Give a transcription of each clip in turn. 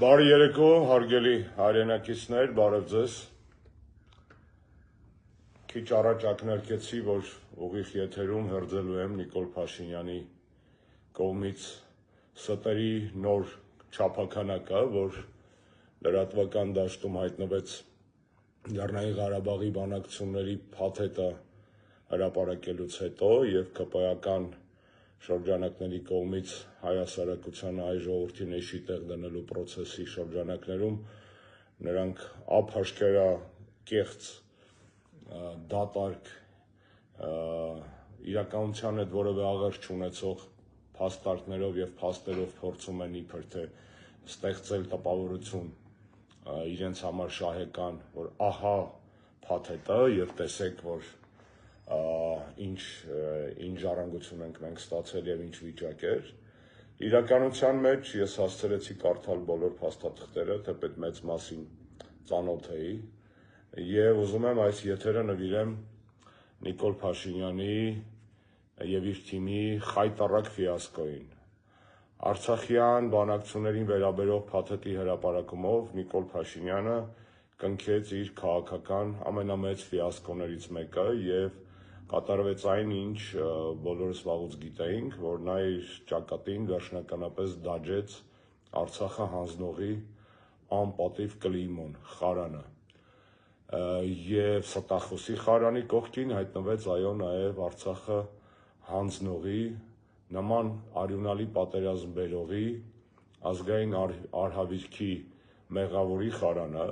Բարի երեկո, հարգելի հայրենակիցներ, բարև ձեզ։ Քիչ առաջ ակնարկեցի, որ ուղիղ եթերում հրձելու եմ Նիկոլ Փաշինյանի կողմից ստերի նոր չափաքանակը, որ լրատվական դաշտում հայտնվեց Լեռնային Ղարաբաղի բանակցությունների փաթեթը հրապարակելուց հետո եւ ԿՊ-ական շրջանակների կողմից հայ հասարակությանը հայ ժողովրդին էշի տեղ դնելու պրոցեսի շրջանակներում նրանք ափաշկերա-կեղծ դատարկ իրականության հետ որևէ աղերս չունեցող փաստարկներով եւ փաստերով փորձում են իբր թե ստեղծել տպավորություն իրենց համար շահեկան, որ ահա փաթեթը եւ տեսեք, որ ինչ ժառանգություն ենք մենք ստացել եւ ինչ վիճակ էր։ Իրականության մեջ ես հասցրեցի կարդալ բոլոր փաստաթղթերը, թեպետ մեծ մասին ծանոթ էի, եւ ուզում եմ այս եթերը նվիրեմ Նիկոլ Փաշինյանի եւ իր թիմի խայտառակ ֆիասկոյին։ Արցախյան բանակցություններին վերաբերող փաթեթի հրապարակումով Նիկոլ Փաշինյանը կնքեց իր քաղաքական ամենամեծ ֆիասկոներից մեկը եւ կատարվեց այն, ինչ բոլորս վաղուց գիտեինք, որ նա իր ճակատին վերջնականապես դաջեց Արցախը հանձնողի անպատիվ կլիմոն, խարանը։ Եվ ստախոսի խարանի կողքին հայտնվեց այո նաև Արցախը հանձնողի նման արյունալի պատերազմ բերողի ազգային արհավիրքի մեղավորի խարանը,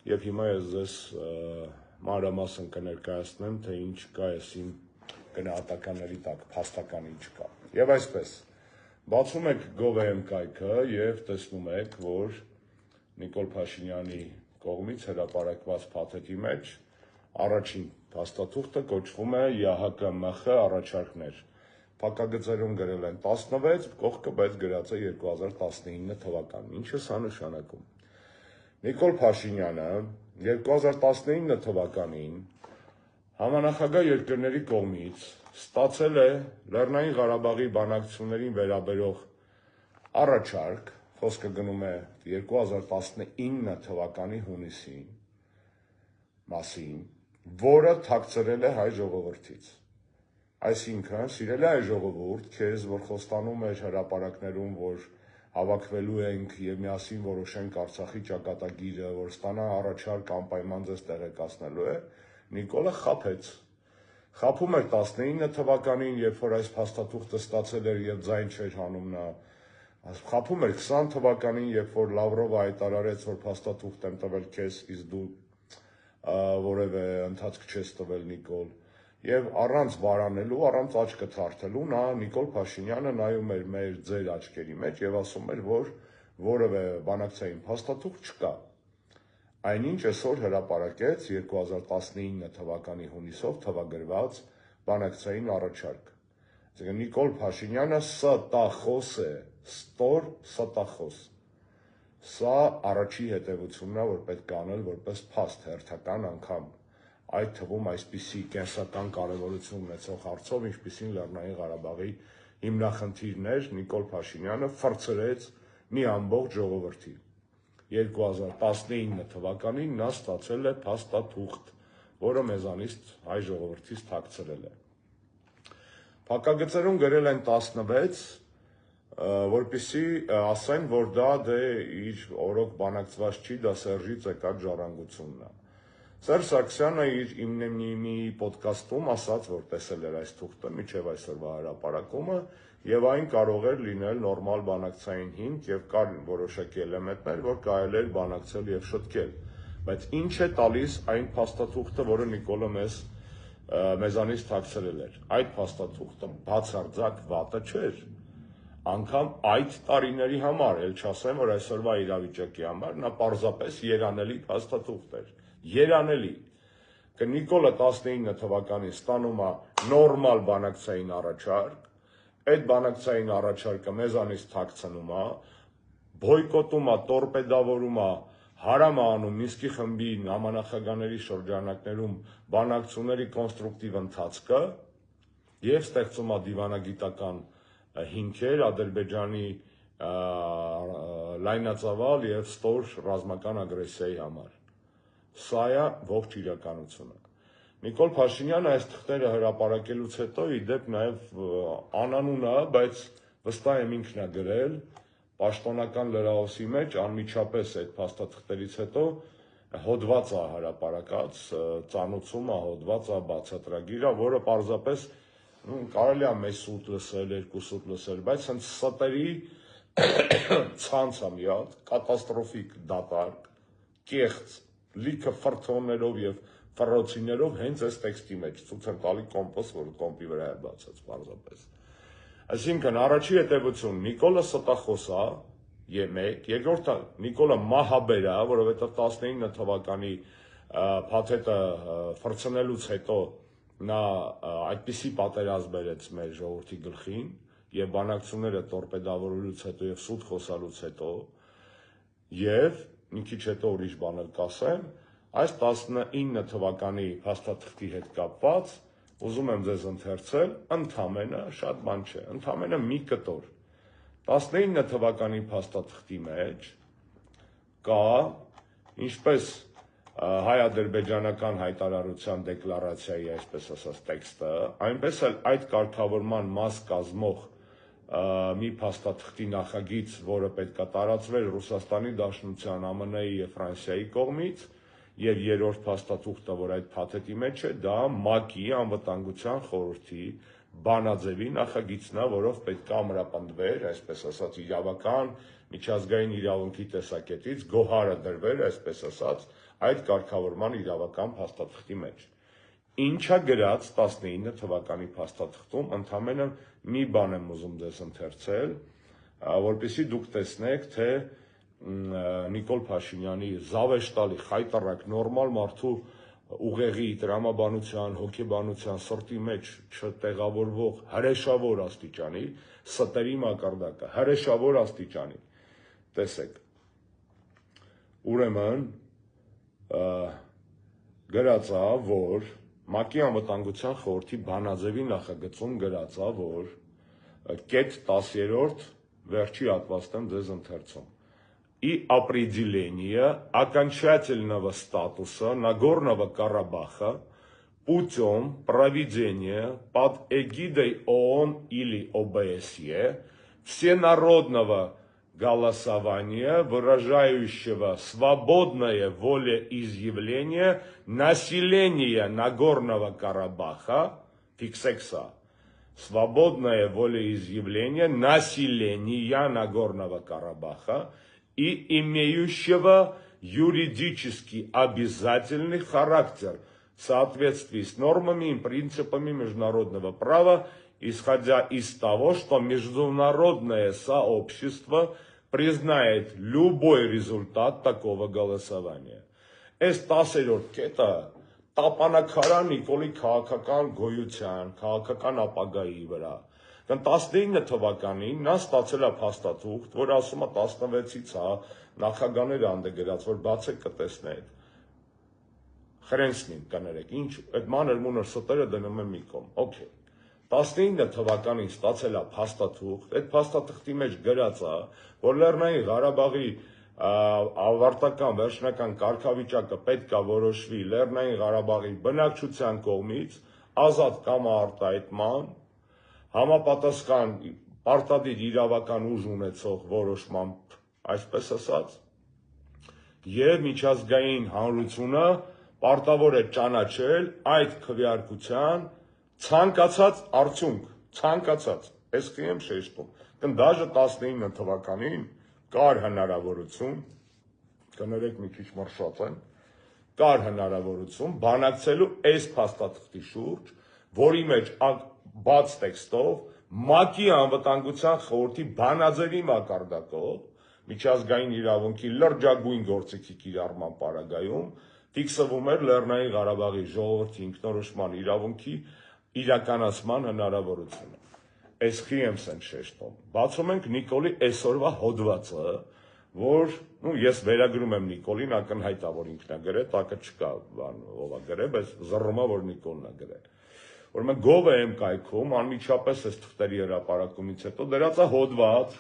եւ հիմա ես ձեզ մանրամասն կներկայացնեմ, թե ինչ կա այս իմ գնահատականների տակ, փաստական ինչ կա։ Եվ այսպես, բացում եք Gov.am կայքը եւ տեսնում եք, որ Նիկոլ Փաշինյանի կողմից հրապարակված փաթեթի մեջ առաջին փաստաթուղթը կոչվում է ԵԱՀԿ-ՄԽ առաջարկներ։ Փակագծերում գրել են 16, կողքը բայց գրած է 2019 թվականն։ Ինչը սա նշանակում։ Նիկոլ Փաշինյանը 2019 թվականին համանախագահ երկրների կողմից ստացել է Լեռնային Ղարաբաղի բանակցություններին վերաբերող առաջարկ, խոսքը գնում է 2019 թվականի հունիսին մասին, որը թաքցրել է հայ ժողովրդից։ Այսինքն, սիրելի հայ ժողովուրդ, քեզ, որ խոստանում էր հրապարակներում, որ հավաքվելու ենք եւ միասին որոշենք Արցախի ճակատագիրը, որ ստանա առաջարկ անպայման ձեզ տեղեկացնելու է, Նիկոլը խաբեց։ Խաբում էր 19 թվականին, երբ որ այս փաստաթուղթը ստացել էր եւ ձայն չէր հանում նա։ Խաբում էր 20 թվականին, երբ որ Լավրովը հայտարարեց, որ փաստաթուղթ եմ տվել քեզ, իսկ դու որևէ ընթացք չես տվել Նիկոլ։ Եվ առանց վարանելու, առանց աչքը թարթելու նա Նիկոլ Փաշինյանը նայում էր ձեր աչքերի մեջ եւ ասում էր, որ որևէ բանակցային փաստաթուղթ չկա։ Այնինչ այսօր հրապարակեց 2019 թվականի հունիսով թվագրված բանակցային առաջարկ։ Այսինքն Նիկոլ Փաշինյանը ստախոս է, ստոր ստախոս։ Սա առաջի հետևությունն է, որ պետք է անել որպես փաստ հերթական անգամ, այդ թվում այսպիսի կենսական կարևորություն ունեցող հարցով, ինչպիսին Լեռնային Ղարաբաղի հիմնախնդիրն էր, Նիկոլ Փաշինյանը ֆրցրեց մի ամբողջ ժողովրդի։ 2019 թվականին նա ստացել է փաստաթուղթ, որը մեզանից հայ ժողովրդից թաքցրել է։ Փակագծերում գրել են 16, որպեսզի ասեն, որ դա դե իր օրոք բանակցված չի, դա Սերժից եկած ժառանգությունն է։ Սերժ Սարգսյանը իր իմնեմնիմի ոդկասթում ասաց, որ տեսել էր այս թուղթը մինչև այսօրվա հրապարակումը, եւ այն կարող էր լինել նորմալ բանակցային հիմք եւ կար որոշակի էլեմենտներ, որ կարելի էր բանակցել եւ շտկել։ Բայց ինչ է տալիս այն փաստաթուղթը, որը Նիկոլը մեզանից թաքցրել էր։ Այդ փաստաթուղթը բացարձակ վատը չէր։ Անկամ այդ տարիների համար, էլ չասեմ, որ այսօրվա իրավիճակի համար, նա պարզապես երանելի փաստաթուղթ էր։ Երանելի։ Նիկոլը 19 թվականին ստանում է նորմալ բանակցային առաջարկ, այդ բանակցային առաջարկը մեզանից թաքցնում է, բոյկոտում է, տորպեդավորում է, հարամ է անում Մինսկի խմբի համանախագահների շրջանակներում բանակցությունների կոնստրուկտիվ ընթացքը եւ ստեղծում է դիվանագիտական հիմքեր Ադրբեջանի լայնածավալ եւ ստոր ռազմական ագրեսիայի համար։ Սա է ողջ իրականությունը։ Նիկոլ Փաշինյանը այս թղթերը հրապարակելուց հետո իդեպ նաեւ անանուն է, բայց վստահ եմ ինքն է գրել պաշտոնական լրահոսի մեջ անմիջապես այդ փաստաթղթերից հետո հոդված է հրապարակած, ծանուցում է հոդված է, բացատրագիր է, որը պարզապես կարելի է մեկ սուտ լսել, երկու սուտ լսել, բայց հենց ստերի ցանց է մի հատ, կատաստրոֆիկ դատարկ, կեղծ, լիքը ֆրթոններով եւ ֆռոցիներով հենց այս տեքստի մեջ ցույց են տալի կոմպոս, որ կոմպի վրա է բացած պարզապես։ Այսինքն առաջի հետևություն Նիկոլը ստախոս է, Ե1, երկրորդը Նիկոլը մահաբեր է, որովհետև 19 թվականի փաթեթը ֆրցնելուց հետո նա այդպիսի պատերազմ բերեց մեր ժողովրդի գլխին եւ բանակցությունները տորպեդավորելուց հետո եւ սուտ խոսալուց հետո եւ մի քիչ հետո ուրիշ բան էլ կասեմ, այս 19 թվականի փաստաթղթի հետ կապված ուզում եմ ձեզ ընթերցել, ընդամենը շատ բան չէ, ընդամենը մի կտոր 19 թվականի փաստաթղթի մեջ կա ինչպես հայ-ադրբեջանական հայտարարության դեկլարացիայի այսպես ասած տեքստը, այնպես էլ այդ կարգավորման մաս կազմող մի փաստաթղթի նախագիծ, որը պետք է տարածվեր Ռուսաստանի Դաշնության, ԱՄՆ-ի եւ Ֆրանսիայի կողմից, եւ երրորդ փաստաթուղթը, որ այդ փաթեթի մեջ է, դա ՄԱԿ-ի անվտանգության խորհրդի բանաձևի նախագիծն է, որով պետք է ամրապնդվեր, այսպես ասած, իրավական, միջազգային իրավունքի տեսակետից գոհարը դրվեր, այսպես ասած, այդ կարգավորման իրավական փաստաթղթի մեջ։ Ինչա գրած 19 թվականի փաստաթղթում, ընդամենը մի բան եմ ուզում ձեզ ընթերցել, որպեսզի դուք տեսնեք, թե Նիկոլ Փաշինյանի զավեշտալի, խայտառակ, նորմալ մարդու ուղեղի, տրամաբանության, հոգեբանության, սրտի մեջ չտեղավորվող հրեշավոր աստիճանի, ստերի մակարդակը, հրեշավոր աստիճանի, տեսեք, ուրեմն գրած է, որ ՄԱԿ-ի անվտանգության խորհրդի բանաձևի նախագծում գրած է, որ կետ 10-րդ վերջի հատվածն եմ ձեզ ընթերցում։ И определение окончательного статуса Нагорного Карабаха путем проведения под эгидой ООН или ОБСЕ всенародного голосования, выражающего свободное волеизъявление населения Нагорного Карабаха, фиксекса, свободное волеизъявление населения Нагорного Карабаха и имеющего юридически обязательный характер в соответствии с нормами и принципами международного права, исходя из того, что международное сообщество признает любой результат такого голосования. Այս 10-րդ կետը տապանակարա Նիկոլի քաղաքական գոյության, քաղաքական ապագայի վրա։ 19 թվականին նա ստացել է փաստաթուղթ, որ ասում է 16-ից է նախագաներ անդգրած, որ բացեք կտեսնեք։ Խրենցնին կներեք, ինչ, այդ մանր մունր ստերը դնում եմ մի կողմ, օքեյ։ 19 թվականին ստացել է փաստաթուղթ, այդ փաստաթղթի մեջ գրած է, որ Լեռնային Ղարաբաղի ավարտական վերջնական կարգավիճակը պետք է որոշվի Լեռնային Ղարաբաղի բնակչության կողմից ազատ կամարտահայտման, համապատասխան պարտադիր իրավական ուժ ունեցող որոշմամբ, այսպես ասած, եւ միջազգային հանրությունը պարտավոր է ճանաչել այդ քվեարկության ցանկացած արդյունք, ցանկացած, այսքի եմ շեշտում, դաժե 19 թվականին կար հնարավորություն, կներեք մի քիչ մրշած եմ, կար հնարավորություն բանակցելու այս փաստաթղթի շուրջ, որի մեջ բաց տեքստով ՄԱԿ-ի անվտանգության խորհրդի բանաձևի մակարդակով միջազգային իրավունքի լրջագույն գործիքի կիրառման պարագայում ֆիքսվում էր Լեռնային Ղարաբաղի ժողովրդի ինքնորոշման իրավունքի իրականացման հնարավորությունը։ Այսքի եմ սեն շեշտում։ Բացում ենք Նիկոլի այսօրվա հոդվածը, որ ես վերագրում եմ Նիկոլին, ակնհայտ է, որ ինքն է գրել, տակը չկա բան ով է գրել, բայց զռռում է, որ Նիկոլն է գրել։ Ուրեմն Gov.am կայքում անմիջապես այս թղթերի հրապարակումից հետո դրած է հոդված,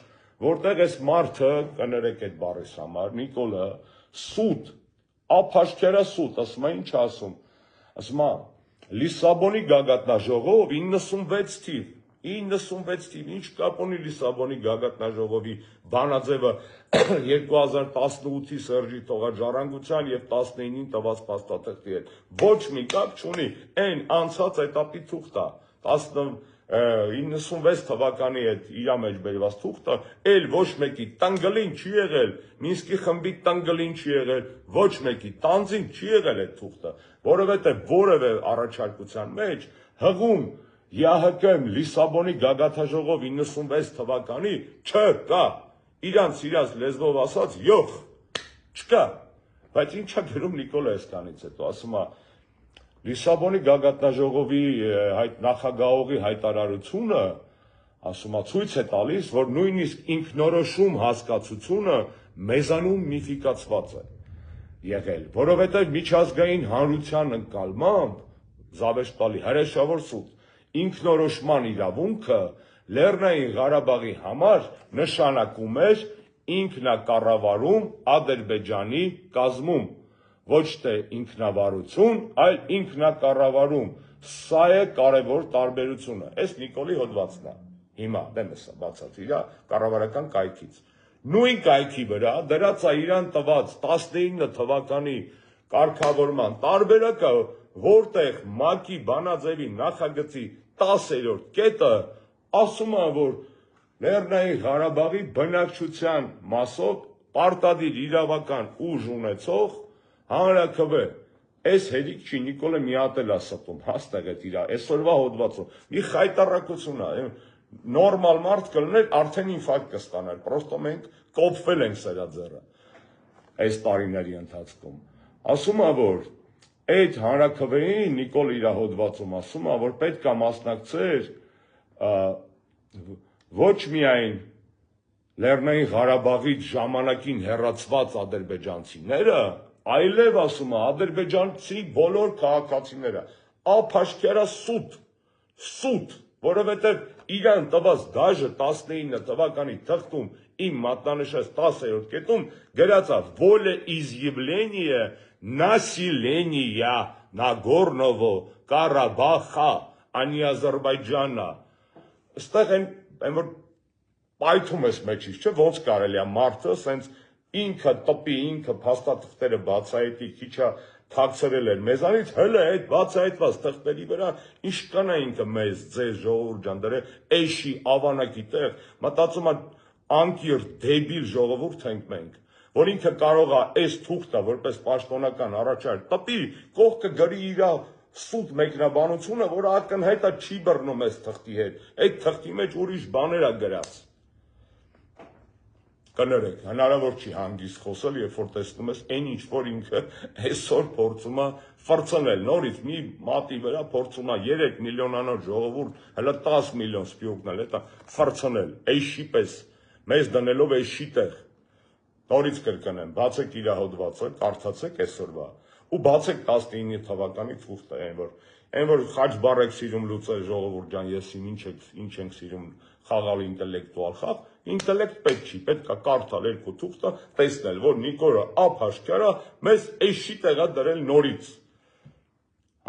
որտեղ այս մարդը, կներեք այդ բառիս համար, Նիկոլը, սուտ, ափաշկերա սուտ, ասում է ինչ ասում, ասում է, Լիսաբոնի գագաթնաժողով 96 թիվ, 96 թիվ, ինչ կապ ունի Լիսաբոնի գագաթնաժողովի բանաձևը 2018-ի Սերժի թողած ժառանգության եւ 19-ին տված փաստաթղթի հետ, ոչ մի կապ չունի, այն անցած էտապի թուղթը, 96 թվականի հետ իրա մեջ բերված թուղթը, էլ ոչ մեկի տնգլին չի եղել, Մինսկի խմբի տնգլին չի եղել, ոչ մեկի տանձին չի եղել այդ թուղթը, որովհետև որևէ առաջարկության մեջ հղում ԵԱՀԿ Լիսաբոնի գագաթնաժողով 96 թվականի չկա, իրանց լեզվով ասած յոխ, չկա, բայց ինչա գրում Նիկոլը այսքանից հետո, ասում է, Լիսաբոնի գագաթնաժողովի նախագահողի հայտարարությունը, ասում է, ցույց է տալիս, որ նույնիսկ ինքնորոշում հասկացությունը մեզանում միֆիկացված է եղել, որովհետև միջազգային հանրության ընկալմամբ, Զավեշտալի հրեշավոր սուտ, ինքնորոշման իրավունքը Լեռնային Ղարաբաղի համար նշանակում էր ինքնակառավարում Ադրբեջանի կազմում, ոչ թե ինքնավարություն, այլ ինքնակառավարում, սա է կարևոր տարբերությունը, այս Նիկոլի հոդվածն է, հիմա դեմ է սա բացած իր կառավարական կայքից, նույն կայքի վրա դրած է իրան տված 19 թվականի կարգավորման տարբերակը, որտեղ ՄԱԿ-ի բանաձևի նախագծի 10-րդ կետը ասում է, որ Լեռնային Ղարաբաղի բնակչության մասով պարտադիր իրավական ուժ ունեցող հանրաքվե, այս հերիք չի, Նիկոլը մի հատ էլ է ստում, հաստեղ է իր այսօրվա հոդվածում, մի խայտառակություն է, նորմալ մարդ կլներ, արդեն ինֆարկտ կստանար, պրոստո մենք կոփվել ենք սրա ձեռը, այս տարիների ընթացքում, ասում է, որ այդ հանրաքվեին, Նիկոլ իր հոդվածում ասում է, որ պետք է մասնակցեր ոչ միայն Լեռնային Ղարաբաղից ժամանակին հեռացված ադրբեջանցիները, այլև ասում է ադրբեջանցի բոլոր քաղաքացիները, ափաշկերա սուտ, որովհետև իրան տված դաժը 19 թվականի թղթում իմ մատնանշած 10-րդ կետում գրած է «Волеизъявление населения Նագորնովո Կարաբախա, անի Ադրբեջանա», այստեղ այն որ պայթում ես մեջից, չէ, ոնց կարելի է մարդը սենց ինքը տպի, ինքը փաստաթղթերը բացահայտի, քիչ թաքցրել էր մեզանից, հələ այդ բացահայտված թղթերի վրա ինչ կանա ինքը մեզ, ձեզ ժողովուրդ ջան, դրե էշի ավանակի տեղ, մտածում է անկիրթ դեբիլ ժողովուրդ ենք մենք, որ ինքը կարող է այս թուղթը որպես պաշտոնական առաջարկ տպի, կողքը գրի իր սուտ մեկնաբանությունը, որը ակնհայտ է չի բռնում այս թղթի հետ, այդ թղթի մեջ ուրիշ բաներ է գրած։ Կներեք, հնարավոր չի հանգիստ խոսել, երբ որ տեսնում ես այն ինչ որ ինքը այսօր փորձում է ֆրցնել, նորից մի մատի վրա փորձում է 3 միլիոնանոց ժողովուրդ, հələ 10 միլիոն սպյուրքն էլ, դա ֆրցնել, էշի պես, մեզ դնելով էշի տեղ։ Նորից կրկնեմ, բացեք իր հոդվածը, կարդացեք այսօրվա, ու բացեք 19 թվականի թուղթը, այն որ խաչբառ եք սիրում լուծել ժողովուրդ ջան, ես ինչ ենք սիրում խաղալ ինտելեկտուալ խաղ, ինտելեկտ պետք չի, պետք է կարդալ երկու թուղթը, տեսնել, որ Նիկոլը ափաշկարա մեզ էշի տեղա դրել նորից։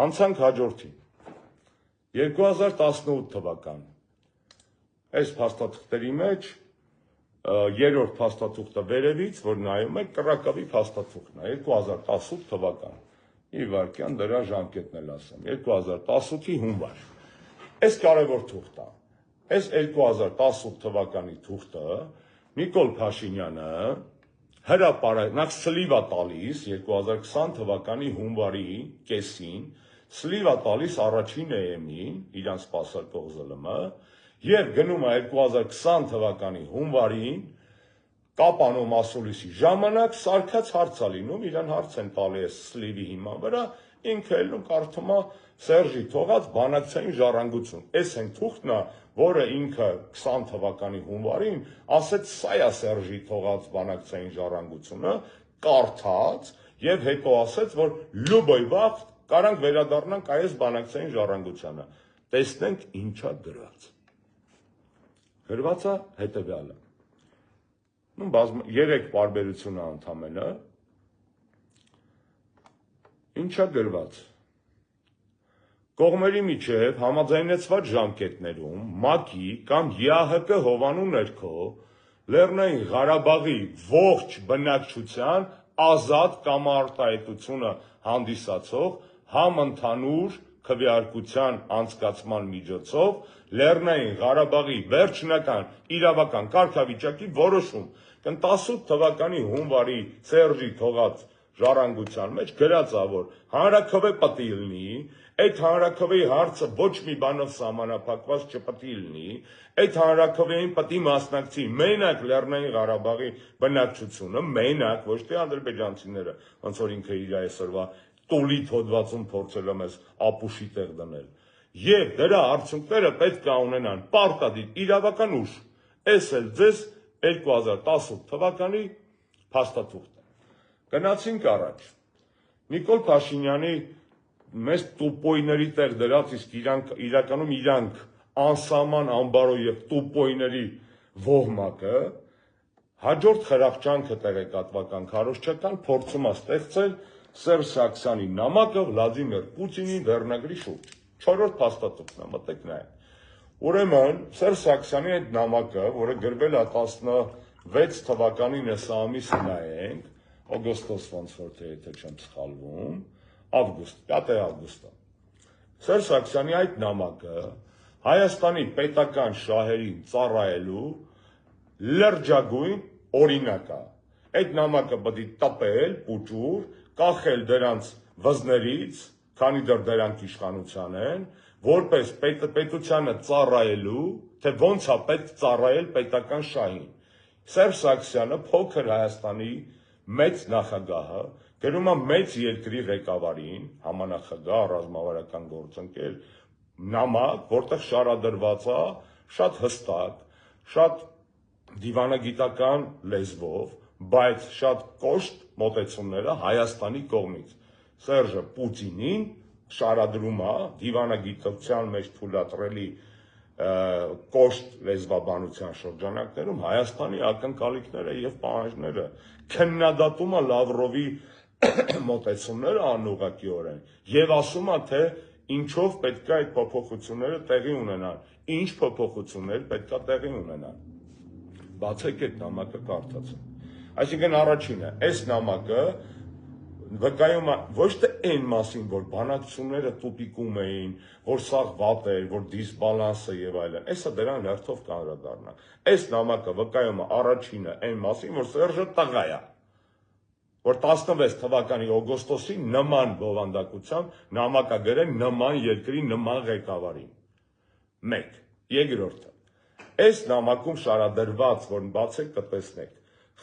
Անցանք հաջորդին։ 2018 թվական։ Այս փաստաթղթերի մեջ երրորդ փաստաթուղթը վերևից, որ նայում եք, կռակավի փաստաթուղթն է, 2018 թվական։ Մի վայրկյան դրա ժամկետն էլ ասեմ, 2018-ի հունվար։ Այս կարևոր թուղթ է։ Այս 2018 թվականի թուղթը Նիկոլ Փաշինյանը հրապարակ սլիվ է տալիս 2020 թվականի հունվարի կեսին, սլիվ է տալիս առաջին EM-ին, իրան սպասարկող ԶԼՄ, եւ գնում է 2020 թվականի հունվարին կապանո մասուլիսի ժամանակ սարկած հարց է լինում, իրան հարց են տալի այս սլիվի հիման վրա, ինքը ելնում կարդում է Սերժի թողած բանակցային ժառանգություն։ Այս այն թուղթն է, որը ինքը 20 թվականի հունվարին ասեց սա է Սերժի թողած բանակցային ժառանգությունը, կարդաց եւ հետո ասեց, որ լյուբոյ վաղ կարանք վերադառնանք այս բանակցային ժառանգությանը։ Տեսնենք ինչա գրած։ Գրվածը հետևյալը։ 3 պարբերություն է ընդամենը, ինչա գրված։ Կողմերի միջև համաձայնեցված ժամկետներում ՄԱԿ-ի կամ ԵԱՀԿ հովանու ներքո Լեռնային Ղարաբաղի ողջ բնակչության ազատ կամ արտահայտությունը հանդիսացող համընդհանուր քվեարկության անցկացման միջոցով Լեռնային Ղարաբաղի վերջնական իրավական կարգավիճակի որոշում։ 18 թվականի հունվարի Սերժի թողած ժառանգության մեջ գրած է, որ հանրաքվե պետք է լինի, այդ հանրաքվեի հարցը ոչ մի բանով սահմանափակված չպետք է լինի, այդ հանրաքվեին պետք է մասնակցի մենակ Լեռնային Ղարաբաղի բնակչությունը, մենակ, ոչ թե ադրբեջանցիները, ոնց որ ինքը իր այսօրվա տոլիթ հոդվածում փորձել է մեզ ապուշի տեղ դնել։ Եվ դրա արդյունքները պետք է ունենան պարտադիր իրավական ուժ։ Էս էլ ձեզ 2018 թվականի փաստաթուղթ է։ Գնացինք առաջ։ Նիկոլ Փաշինյանի մեզ տուպոյների տեղ դրած, իսկ իրականում իրանք անսահման ամբարո եւ տուպոյների ոհմակը հաջորդ խրախճանքը տեղեկատվական քարոզչական փորձում է ստեղծել Սերժ Սարգսյանի նամակը Վլադիմիր Պուտինի վերնագրի շուրջ։ 4-րդ փաստաթուղթն է, մտեք նայեք։ Ուրեմն Սերժ Սարգսյանի այդ նամակը, որը գրվել է 16 թվականին հեսա ամիսը նայենք, օգոստոս ոնց որ թե եթե չեմ սխալվում, ավգուստ, 7 ավգուստը։ Սերժ Սարգսյանի այդ նամակը Հայաստանի պետական շահերին ծառայելու լրջագույն օրինակ է։ Այդ նամակը պետք է տպել, պուճուր, կախել դրանց վզներից, քանի դեռ դրանք իշխանության են, որպես պետությանը ծառայելու, թե ոնց է պետք ծառայել պետական շահին։ Սերժ Սարգսյանը փոքր Հայաստանի մեծ նախագահը գրում է մեծ երկրի ղեկավարին, համանախագահ, ռազմավարական գործընկեր, նամակ, որտեղ շարադրված է շատ հստակ, շատ դիվանագիտական լեզվով, բայց շատ կոշտ մոտեցումները Հայաստանի կողմից։ Սերժը Պուտինին շարադրում է դիվանագիտության մեջ թույլատրելի կոշտ լեզվաբանության շրջանակներում Հայաստանի ակնկալիքները եւ պահանջները, քննադատում է Լավրովի մոտեցումները անուղղակիորեն եւ ասում է, թե ինչով պետք է այդ փոփոխությունները տեղի ունենան, ինչ փոփոխություններ պետք է տեղի ունենան։ Բացեք այդ նամակը կարդացեք։ Այսինքն առաջինը, այս նամակը վկայում է ոչ թե այն մասին, որ բանակցությունները տուպիկում էին, որ սաղ վատ էր, որ դիսբալանս է եւ այլն, այսը դրան հերթով կանդրադառնա։ Այս նամակը վկայում է առաջինը այն մասին, որ Սերժը տղա է, որ 16 թվականի օգոստոսին նման բովանդակությամբ նամակագրել նման երկրի նման ղեկավարին։ 1. Երկրորդը, այս նամակում շարադրված, որ բացեք կտեսնեք,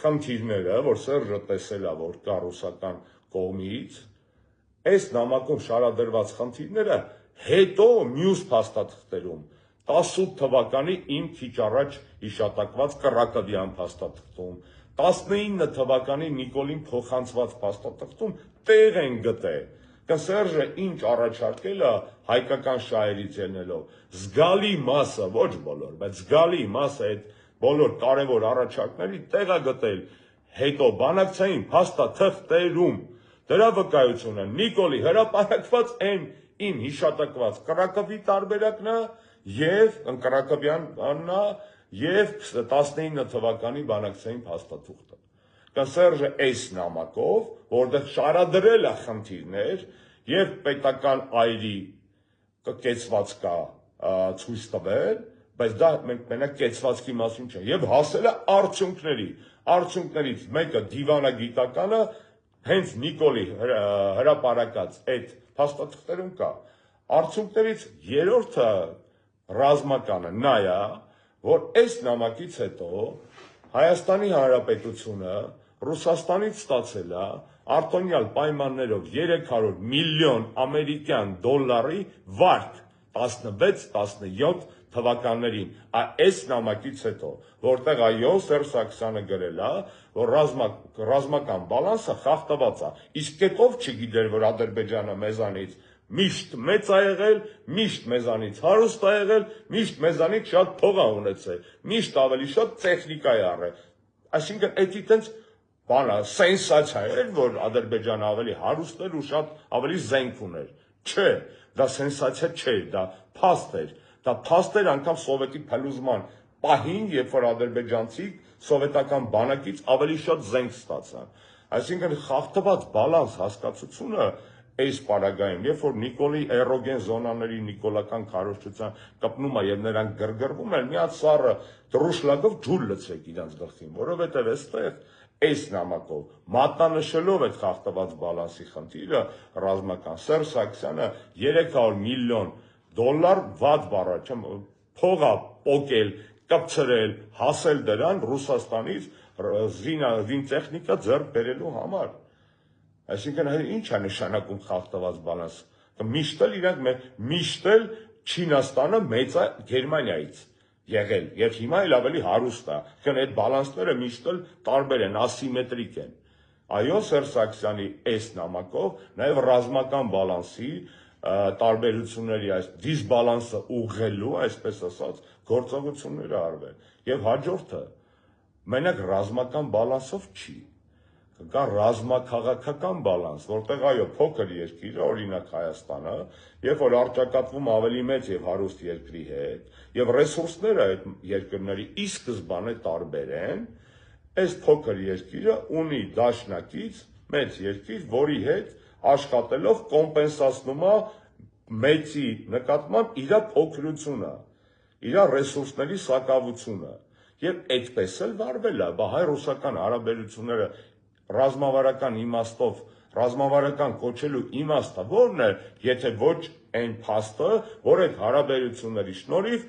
խնդիրները, որ Սերժը տեսել է, որ կա ռուսական կողմից, այս նամակում շարադրված խնդիրները հետո մյուս փաստաթղթերում 18 թվականի իմ քիչ առաջ հիշատակված Կռակովյան փաստաթղթում, 19 թվականի Նիկոլին փոխանցված փաստաթղթում տեղ են գտել։ Սերժը ինչ առաջարկել է հայկական շահերից ելնելով, զգալի մասը, ոչ բոլոր, բայց զգալի մասը այդ բոլոր կարևոր առաջարկների տեղ է գտել հետո բանակցային փաստաթղթերում։ Դրա վկայությունը Նիկոլի հրապարակված այն իմ հիշատակված Կռակովի տարբերակն է եւ Կռակովյանն է եւ 19 թվականի բանակցային փաստաթուղթը։ Սերժը այս նամակով, որտեղ շարադրել է խնդիրներ եւ պետական այրի կեցվածքա ցույց տվել, բայց դա մենակ կեցվածքի մասին չէ, եւ հասել է արդյունքներից մեկը դիվանագիտականը հենց Նիկոլի հրապարակած այդ փաստաթղթերում կա։ Արդյունքներից երրորդը ռազմականը նա է, որ այս նամակից հետո Հայաստանի Հանրապետությունը Ռուսաստանից ստացել է արտոնյալ պայմաններով 300 միլիոն ամերիկյան դոլարի վարկ 16-17 թվականներին, այս նամակից հետո, որտեղ այո Սերժ Սարգսյանը գրել է, որ ռազմական բալանսը խախտված է, իսկ հետով չգիտեր, որ Ադրբեջանը մեզանից միշտ մեծ է եղել, միշտ մեզանից հարուստ է եղել, միշտ մեզանից շատ փող է ունեցել, միշտ ավելի շատ տեխնիկա է առել։ Այսինքն էդի տենց բանը սենսացիա էր, որ Ադրբեջանը ավելի հարուստ էր ու շատ ավելի զենք ուներ։ Չէ, դա սենսացիա չէր, դա փաստ էր։ Դա փաստ էր անգամ սովետի փլուզման պահին, երբ որ ադրբեջանցիք սովետական բանակից ավելի շատ զենք ստացան։ Այսինքն խախտված բալանս հասկացությունը այս պարագայում, երբ որ Նիկոլի էրոգեն զոնաների նիկոլական քարոզչության կպնում է եւ նրանք գրգռվում են, մի հատ սառը դրուշլակով ջուր լցրեք իրանց գլխին, որովհետեւ այստեղ այս նամակով մատնանշելով այդ խախտված բալանսի խնդիրը ռազմական Սերժ Սարգսյանը 300 միլիոն դոլար վատ բառա չեմ փողա պոկել, կպցրել, հասել դրան Ռուսաստանից զինտեխնիկա ձեռք բերելու համար։ Այսինքն ինչ է նշանակում խախտված բալանս։ Միշտ էլ իրանք միշտ էլ Չինաստանը մեծ է Գերմանիայից եղել եւ հիմա էլ ավելի հարուստ է։ Քան այդ բալանսները միշտ էլ տարբեր են, ասիմետրիկ են։ Այո, Սերժ Սարգսյանի այս նամակով նաեւ ռազմական բալանսի տարբերությունների այս դիսբալանսը ուղղելու, այսպես ասած, գործողությունները արվել։ Եվ հաջորդը մենակ ռազմական բալանսով չի, կա ռազմաքաղաքական բալանս, որտեղ այո, փոքր երկիրը, օրինակ Հայաստանը, երբ որ առճակատվում ավելի մեծ եւ հարուստ երկրի հետ, եւ ռեսուրսները այդ երկրների ի սկզբանե տարբեր են, այս փոքր երկիրը ունի դաշնակից մեծ երկիր, որի հետ աշխատելով կոմպենսացնում է մեծի նկատմամբ իր փոքրությունը, իր ռեսուրսների սակավությունը, եւ այդպես էլ վարվել է, բա հայ-ռուսական հարաբերությունները ռազմավարական իմաստով, ռազմավարական կոչելու իմաստը ո՞րն է, եթե ոչ այն փաստը, որ այդ հարաբերությունների շնորհիվ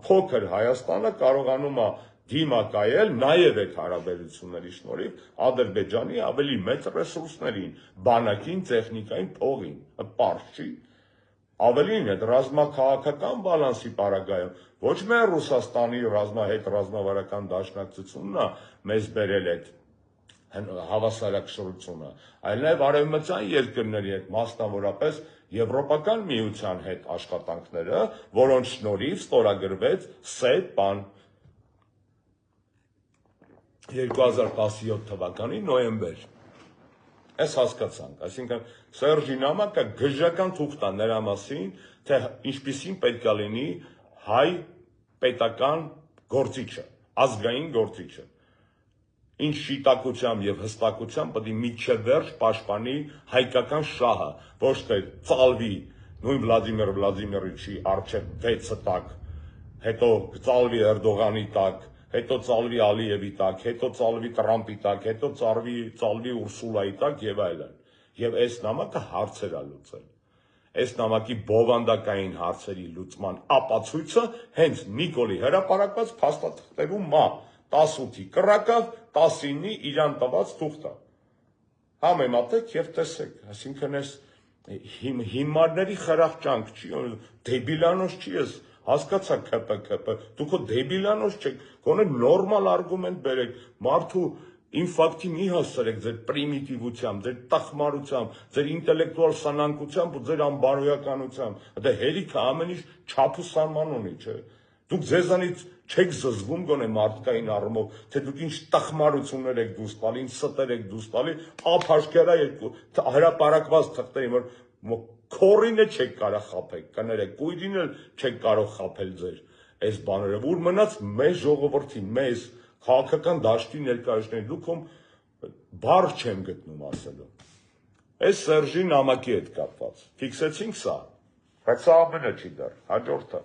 փոքր Հայաստանը կարողանում է դիմակայել նաև այդ հարաբերությունների շնորհիվ Ադրբեջանի ավելի մեծ ռեսուրսներին, բանակին, տեխնիկային, փողին, պարզ չի։ Ավելին այդ ռազմաքաղաքական բալանսի պարագայում ոչ միայն Ռուսաստանի հետ ռազմավարական դաշնակցությունն է մեզ բերել այդ հավասարակշռությունը, այլ նաև արևմտյան երկրների հետ, մասնավորապես Եվրոպական միության հետ աշխատանքները, որոնց շնորհիվ ստորագրվեց ՍԵՊ-ն 2017 թվականի նոյեմբեր։ Այս հասկացանք, այսինքն Սերժի նամակը գժական թուղթ է նրա մասին, թե ինչպիսին պետք է լինի հայ պետական գործիչը, ազգային գործիչը, ինչ շիտակությամբ եւ հստակությամբ պետք է միջև վերջ պաշտպանի հայկական շահը, ոչ թե ծալվի նույն Վլադիմիր Վլադիմիրիչի արչեւ 6 տակ, հետո ծալվի Էրդողանի տակ, հետո ծալվի Ալիևի տակ, հետո ծալվի Տրամպի տակ, հետո ծալվի Ուրսուլայի տակ եւ այլն։ Եվ այս նամակը հարցեր է լուծել։ Այս նամակի բովանդակային հարցերի լուծման ապացույցը հենց Նիկոլի հրապարակված փաստաթղթերում մա 18-ի կռակավ, 19-ի իրան տված թուղթը։ Համեմատեք եւ տեսեք, այսինքն այս հիմարների խրախճանք չի, դեբիլանոց չի, ես հասկացա ԿՊ, դուք դեբիլանոց չեք, գոնե նորմալ արգումենտ բերեք, մարդու ինֆակտի մի հասցրեք ձեր պրիմիտիվությամբ, ձեր տխմարությամբ, ձեր ինտելեկտուալ սանանկությամբ ու ձեր անբարոյականությամբ, դա հերիքը ամեն ինչ չափ ու սահման ունի, չէ։ Դուք ձեզանից չեք զզվում գոնե մարդկային առումով, թե դուք ինչ տխմարություններ եք դուրս տալի, ինչ ստեր եք դուրս տալի, ափաշկերա հրապարակված թղթերի, որ քորինը չեք կարող խափել, կներեք, կույրին էլ չեք կարող խափել ձեր այս բաները, որ մնաց մեզ ժողովրդի, մեզ քաղաքական դաշտի ներկայացնեն, դուք բառ չեմ գտնում ասելու։ Այս Սերժի նամակի հետ կապված, ֆիքսեցինք սա, բայց սա ամենը չի դեռ, հաջորդը,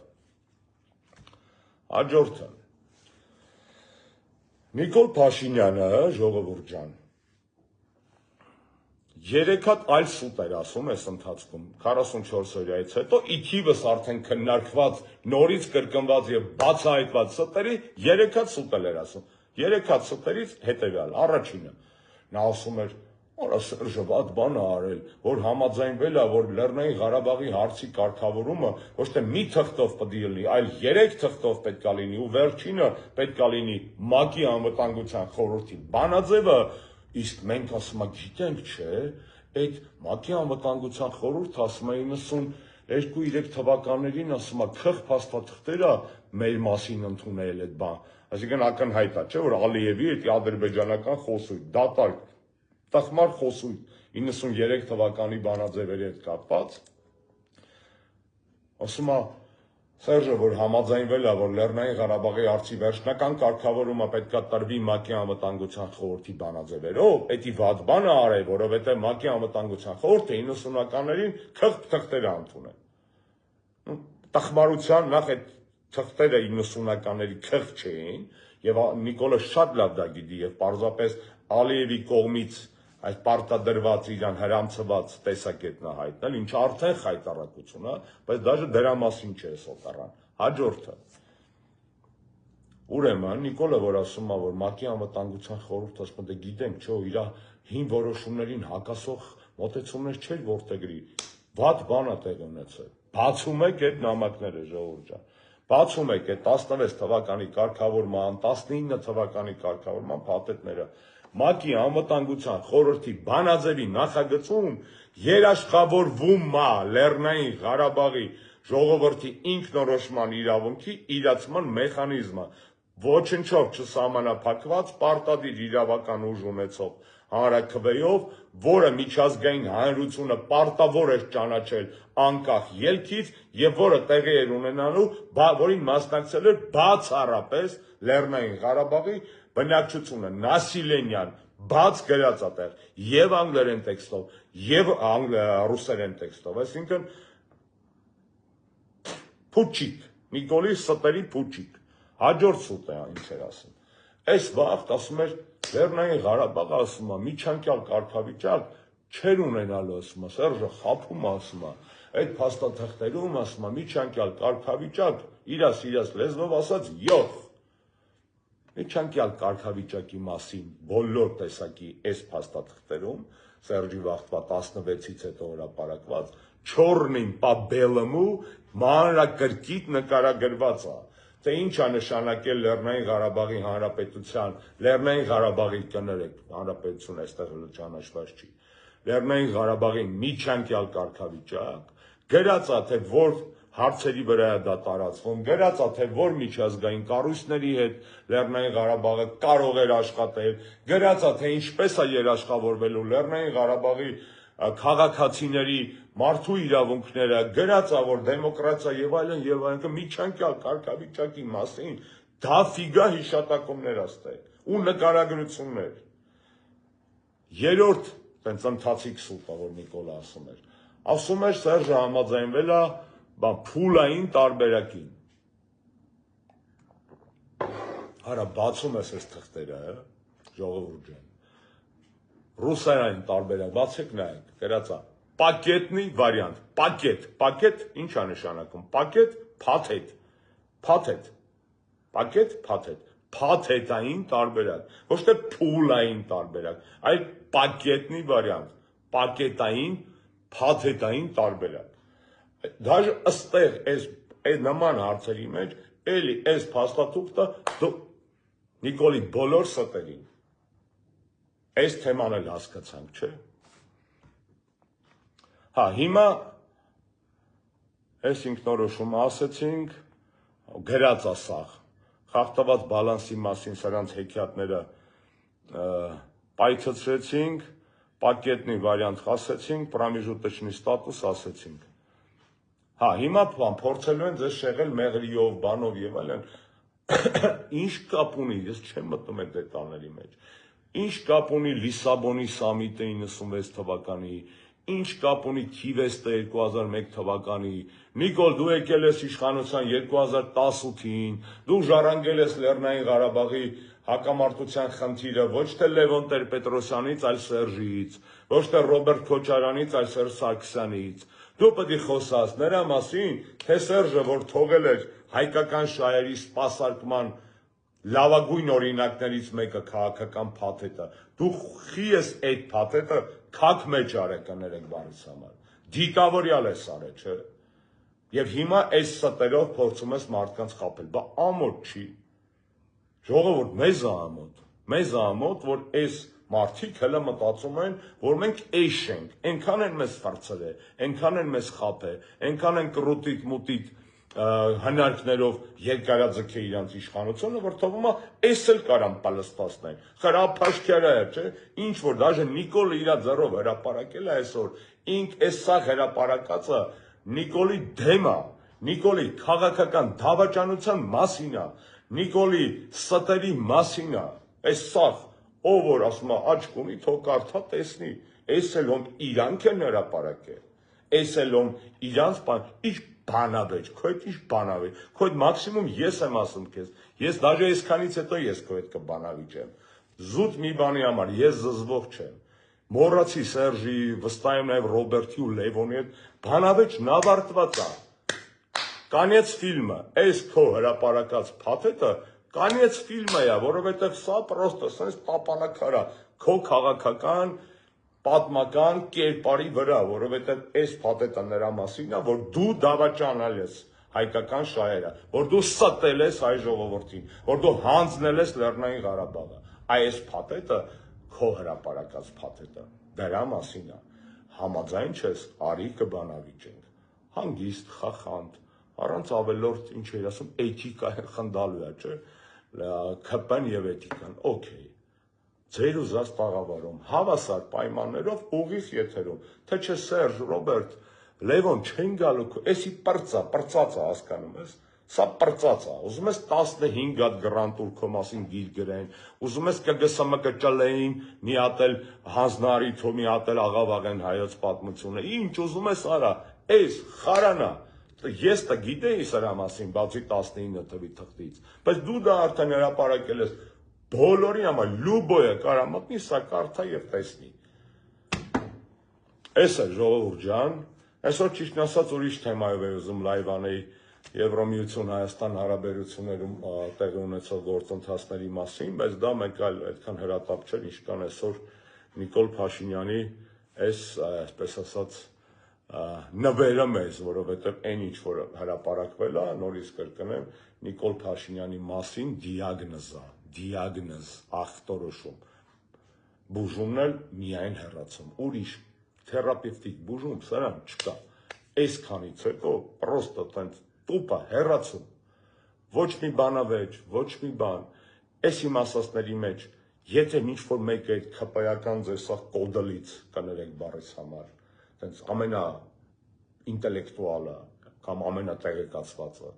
Նիկոլ Փաշինյանը, ժողովուրդ ջան, 3 հատ այլ սուտ էր ասում այս ընթացքում, 44 օրյայից հետո, ի թիվս արդեն քննարկված, նորից կրկնված եւ բացահայտված սուտերի 3 հատ սուտ էր ասում, 3 հատ սուտերից հետեւյալ, առաջինը, նա ասում էր, որ Սերժը վատ բան է արել, որ համաձայնվել է, որ Լեռնային Ղարաբաղի հարցի կարգավորումը ոչ թե մի թղթով պետք է լինի, այլ 3 թղթով պետք է լինի, ու վերջինը պետք է լինի ՄԱԿ-ի անվտանգության խորհրդի բանաձևը, իսկ մենք ասում ենք, գիտենք, չէ, այդ ՄԱԿ-ի անվտանգության խորհուրդը ասում է 92-3 թվականներին ասում է քխ փաստաթղթերը մեր մասին ընդունել այդ բան։ Այսինքն ակնհայտ է, չէ՞ որ Ալիևի այդ ադրբեջանական խոսույթ, դատարկ, տխմար խոսույթ 93 թվականի բանաձևերի հետ կապված, ասում է Սերժը, որ համաձայնվել է, որ Լեռնային Ղարաբաղի հարցի վերջնական կարգավորումը պետքա տրվի ՄԱԿ-ի անվտանգության խորհրդի բանաձևերով, էդի վատ բանը արել, որովհետև ՄԱԿ-ի անվտանգության խորհուրդը 90-ականներին քղթ թղթեր ընդունել։ Տխմարության նախ այդ թղթերը 90-ականների քղթ չէին, եւ Նիկոլը շատ լավ դա գիտի, եւ պարզապես Ալիևի կողմից այս պարտադրված իրան հրամցված տեսակետն է հայտնել, ինչը արդեն խայտառակություն է, բայց դաժե դրա մասին չէ սոտառան։ Հաջորդը։ Ուրեմն Նիկոլը, որ ասում է, որ ՄԱԿ-ի անվտանգության խորհուրդը ասում է, դե գիտենք, չէ, իր հին որոշումներին հակասող մոտեցումներ չէր որտեգրի։ Վատ բան է տեղ ունեցել։ Բացում եք այդ նամակները, ժողովուրդ ջան։ Բացում եք այդ 16 թվականի կարգավորման, 19 թվականի կարգավորման փաթեթները։ ՄԱԿ-ի անվտանգության խորհրդի բանաձևի նախագծում երաշխավորվում է Լեռնային Ղարաբաղի ժողովրդի ինքնորոշման իրավունքի իրացման մեխանիզմը, ոչնչով չսահմանափակված պարտադիր իրավական ուժ ունեցող հանրաքվեով, որը միջազգային հանրությունը պարտավոր էր ճանաչել անկախ ելքից եւ որը տեղի էր ունենալու, որին մասնակցել էր բացառապես Լեռնային Ղարաբաղի բնակչությունը, նասիլենյան, բաց գրած է տեղ, եւ անգլերեն տեքստով, եւ ռուսերեն տեքստով, այսինքն փուչիկ, Նիկոլի ստերի փուչիկ, հաջորդ սուտ է ինչ էր ասում, այս վաղտ ասում էր Լեռնային Ղարաբաղը ասում է միջանկյալ կարգավիճակ չեր ունենալու ասում է, Սերժը խափում ասում է, այդ փաստաթղթերում ասում է միջանկյալ կարգավիճակ, իրաց լեզվով ասած յոխ, միջանկյալ կարգավիճակի մասին բոլոր տեսակի այս փաստաթղթերում, Սերժի վաղտվա 16-ից հետո հրապարակված, չորնին պա բելմու մանրակրկիտ նկարագրված է, թե ինչ է նշանակել Լեռնային Ղարաբաղի Հանրապետության, Լեռնային Ղարաբաղի կներեք, Հանրապետություն այստեղ ճանաչված չի, Լեռնային Ղարաբաղի միջանկյալ կարգավիճակ, գրած է, թե որ հարցերի վրա է դա տարածվում, գրած է, թե որ միջազգային կառույցների հետ Լեռնային Ղարաբաղը կարող էր աշխատել, գրած է, թե ինչպես է երաշխավորվելու Լեռնային Ղարաբաղի քաղաքացիների մարդու իրավունքները, գրած է, որ դեմոկրատիա եւ այլն միջանկյալ կարգավիճակի մասին դաֆիգա հիշատակումներ աստեղ ու նկարագրություններ։ Երրորդ տենց ընթացիկ սուտը, որ Նիկոլը ասում էր Սերժը համաձայնվել է փուլային տարբերակին։ Արա բացում ես այս թղթերը, ժողովուրդ ջան։ Ռուսերեն տարբերակ, բացեք նայեք, գրած է պակետնի վարիանտ, պակետ ինչ է նշանակում, պակետ, փաթեթ, պակետ, փաթեթ, փաթեթային տարբերակ, ոչ թե փուլային տարբերակ, այլ պակետնի վարիանտ, պակետային, փաթեթային տարբերակ։ Դաժե ըստեղ այս նման հարցերի մեջ էլի այս փաստաթուղթը Նիկոլի բոլոր ստերին այս թեման էլ հասկացանք, չէ՞։ Հա, հիմա այս ինքնորոշումը ասեցինք, գրած է սաղ, խախտված բալանսի մասին սրանց հեքիաթները պայթեցրեցինք, պակետնի վարիանտ ասեցինք, պրամիժուտեչնի ստատուս ասեցինք։ Հա, հիմա փորձելու են ձեզ շեղել մեղրիով, բանով եւ այլն։ Ինչ կապ ունի, ես չեմ մտնում այդ դետալների մեջ։ Ինչ կապ ունի Լիսաբոնի սամիտը 96 թվականի, ինչ կապ ունի Քիվեստը 2001 թվականի, Նիկոլ դու եկել ես իշխանության 2018-ին, դու ժառանգել ես Լեռնային Ղարաբաղի հակամարտության խնդիրը ոչ թե Լևոն Տեր-Պետրոսյանից, այլ Սերժից, ոչ թե Ռոբերտ Քոչարյանից, այլ Սերժ Սարգսյանից, դու պետք է խոսաս նրա մասին, թե Սերժը, որ թողել էր հայկական շահերի սպասարկման լավագույն օրինակներից մեկը քաղաքական փաթեթը, դու խի ես այդ փաթեթը քաք մեջ արեք կներեք բարիս համար, դիկավորյալ ես արել, չէ, եւ հիմա այս ստերով փորձում ես մարդկանց խաբել, բա ամոթ չի, ժողովուրդ մեզ ամոթ, որ այս մարդիկ հələ մտածում են, որ մենք էշ ենք, այնքան են մեզ խրցրել, այնքան են մեզ խաբել, այնքան են կռուտիկ մուտիկ հնարքներով երկարաձգե իրանց իշխանությունը, որ թվում է էս էլ կարան պալստացնեն։ Խրափաշքերը է, չէ՞, ինչ որ դաժե Նիկոլը իր ձեռով հրապարակել է այսօր, ինք այս սա հրապարակածը Նիկոլի դեմ է, Նիկոլի քաղաքական դավաճանության մասին է, Նիկոլի ստերի մասին է, այս սա ով որ ասում է աչք ունի, թող կարդա տեսնի, այս էլ ում իրանք են հրապարակել, այս էլ ում իրանց ինչ բանավեճ, քո հետ ինչ բանավեճ, քո հետ մաքսիմում ես եմ ասում քեզ, ես դաժե այսքանից հետո ես քո հետ կբանավիճեմ, զուտ մի բանի համար, ես զզվող չեմ, մոռացի Սերժի, վստահ եմ նաև Ռոբերտի ու Լևոնի հետ, բանավեճն ավարտված է, կանեց ֆիլմը, այս քո հրապարակած փաթեթը, կանեց ֆիլմը է, որովհետև սա պրոստը սենց տապանակար է, քո քաղաքական պատմական կերպարի վրա, որովհետև այս փաթեթը նրա մասին է, որ դու դավաճանել ես հայկական շահերը, որ դու ստել ես հայ ժողովրդին, որ դու հանձնել ես Լեռնային Ղարաբաղը, այս փաթեթը քո հրապարակած փաթեթը, դրա մասին է, համաձայն չես, արի կբանավիճենք, հանգիստ, խախանդ, առանց ավելորդ ինչ էր ասում, էթիկա խնդալու է, չէ, ՔՊ-ն եւ էթիկան, օքեյ, ձեր ուզած տաղավարում, հավասար պայմաններով ուղիղ եթերում, թե չէ Սերժ, Ռոբերտ, Լևոն չեն գալու, էսի պրծած է, հասկանում ես, սա պրծած է, ուզում ես 15 հատ գրանտուր քո մասին գիր գրեն, ուզում ես ԿԳՍՄ ճլեին, մի հատ էլ հանձնարարիթ, մի հատ էլ Աղավաղեն հայոց պատմությունը, ինչ ուզում ես արա, էս խարանա, ես դա գիտեի սրա մասին, բացի 19 թվի թղթից, բայց դու դա արդեն հրապարակել ես, բոլորի համար լուբոյը կարա մտնի, սա կարդա եւ տեսնի։ Էս է ժողովուրդ ջան, այսօր ճիշտ ասած ուրիշ թեմայով եմ ուզում լայվ անեի Եվրոմիություն Հայաստան հարաբերություններում տեղի ունեցող գործընթացների մասին, բայց դա մեկ այլ այդքան հրատապ չէր, ինչքան այսօր Նիկոլ Փաշինյանի այս, այսպես ասած, նվերը մեզ, որովհետև այն ինչ որ հրապարակվել է, նորից կրկնեմ, Նիկոլ Փաշինյանի մասին դիագնոզ, ախտորոշում, բուժումն էլ միայն հեռացում, ուրիշ թերապևտիկ բուժում սրան չկա, այսքանից հետո պրոստը տենց տուպը հեռացում, ոչ մի բանավեճ, ոչ մի բան, այս իմ ասածների մեջ, եթե ինչ-որ մեկը այդ քպայական ձեր սա կոդլից կներեք բառից համար, տենց ամենա ինտելեկտուալը կամ ամենատեղեկացվածը,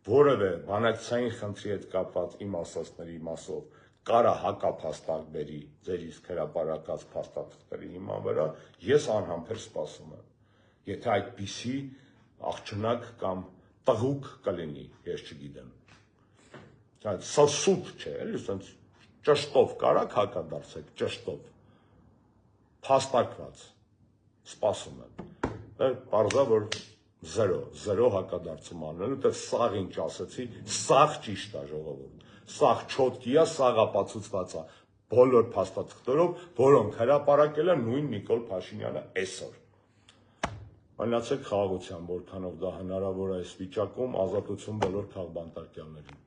որևէ բանակցային խնդրի հետ կապված իմ ասածների մասով կարա հակափաստակ բերի ձեր իսկ հրապարակած փաստաթղթերի հիման վրա, ես անհամբեր սպասում եմ, եթե այդպիսի աղջնակ կամ տղուկ կլինի, ես չգիտեմ, սա սուտ չէ, էլի սենց ճշտով կարաք հակադարձեք, ճշտով, փաստարկված, սպասում եմ, պարզա, որ զերո հակադարձում անելու, թե սաղ ինչ ասեցի, սաղ ճիշտ է ժողովուրդ, սաղ չոտքի է, սաղ ապացուցված է, բոլոր փաստաթղթերով, որոնք հրապարակել է նույն Նիկոլ Փաշինյանը այսօր։ Մնացեք խաղաղությամբ, որքանով դա հնարավոր է այս վիճակում, ազատություն բոլոր քաղբանտարկյալներին։